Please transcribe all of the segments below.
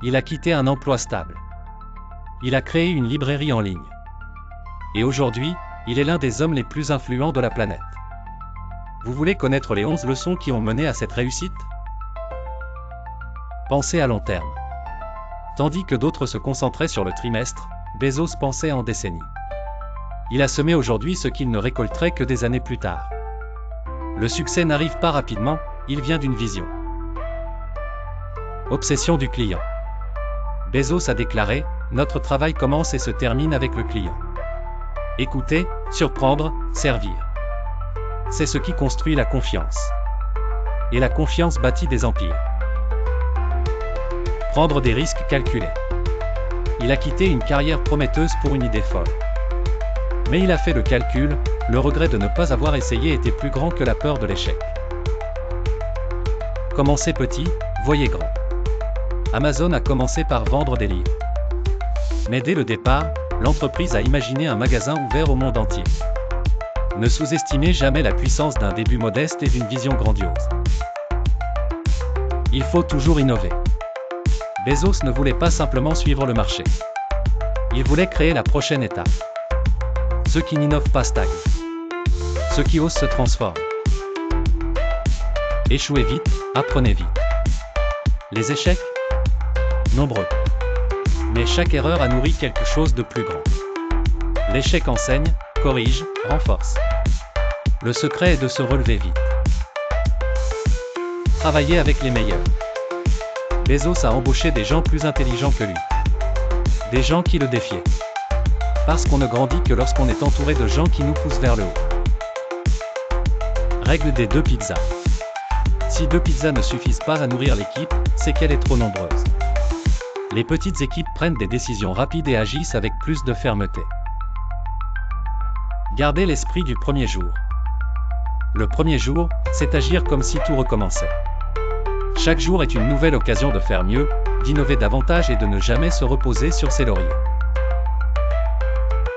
Il a quitté un emploi stable. Il a créé une librairie en ligne. Et aujourd'hui, il est l'un des hommes les plus influents de la planète. Vous voulez connaître les 11 leçons qui ont mené à cette réussite? Pensez à long terme. Tandis que d'autres se concentraient sur le trimestre, Bezos pensait en décennies. Il a semé aujourd'hui ce qu'il ne récolterait que des années plus tard. Le succès n'arrive pas rapidement, il vient d'une vision. Obsession du client. Bezos a déclaré, « Notre travail commence et se termine avec le client. Écouter, surprendre, servir. C'est ce qui construit la confiance. Et la confiance bâtit des empires. » Prendre des risques calculés. Il a quitté une carrière prometteuse pour une idée folle. Mais il a fait le calcul, le regret de ne pas avoir essayé était plus grand que la peur de l'échec. Commencez petit, voyez grand. Amazon a commencé par vendre des livres. Mais dès le départ, l'entreprise a imaginé un magasin ouvert au monde entier. Ne sous-estimez jamais la puissance d'un début modeste et d'une vision grandiose. Il faut toujours innover. Bezos ne voulait pas simplement suivre le marché. Il voulait créer la prochaine étape. Ceux qui n'innovent pas stagnent. Ceux qui osent se transforment. Échouez vite, apprenez vite. Les échecs? Nombreux. Mais chaque erreur a nourri quelque chose de plus grand. L'échec enseigne, corrige, renforce. Le secret est de se relever vite. Travailler avec les meilleurs. Bezos a embauché des gens plus intelligents que lui. Des gens qui le défiaient. Parce qu'on ne grandit que lorsqu'on est entouré de gens qui nous poussent vers le haut. Règle des 2 pizzas. Si 2 pizzas ne suffisent pas à nourrir l'équipe, c'est qu'elle est trop nombreuse. Les petites équipes prennent des décisions rapides et agissent avec plus de fermeté. Gardez l'esprit du premier jour. Le premier jour, c'est agir comme si tout recommençait. Chaque jour est une nouvelle occasion de faire mieux, d'innover davantage et de ne jamais se reposer sur ses lauriers.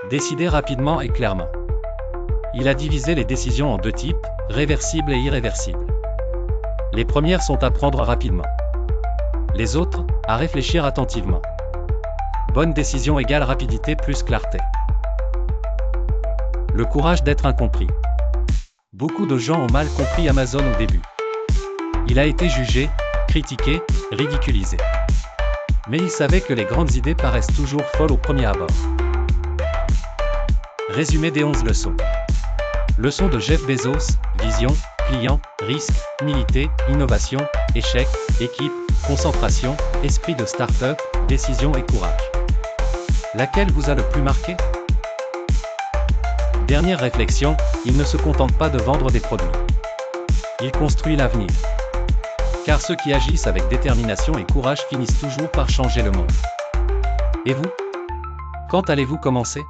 Décidez rapidement et clairement. Il a divisé les décisions en 2 types, réversibles et irréversibles. Les premières sont à prendre rapidement. Les autres, à réfléchir attentivement. Bonne décision égale rapidité plus clarté. Le courage d'être incompris. Beaucoup de gens ont mal compris Amazon au début. Il a été jugé, critiqué, ridiculisé. Mais il savait que les grandes idées paraissent toujours folles au premier abord. Résumé des 11 leçons. Leçon de Jeff Bezos, vision, client, risque, humilité, innovation, échec, équipe, concentration, esprit de start-up, décision et courage. Laquelle vous a le plus marqué? Dernière réflexion, il ne se contente pas de vendre des produits. Il construit l'avenir. Car ceux qui agissent avec détermination et courage finissent toujours par changer le monde. Et vous? Quand allez-vous commencer?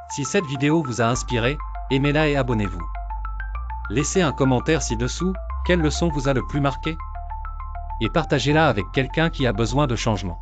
Si cette vidéo vous a inspiré, aimez-la et abonnez-vous. Laissez un commentaire ci-dessous, quelle leçon vous a le plus marqué? Et partagez-la avec quelqu'un qui a besoin de changement.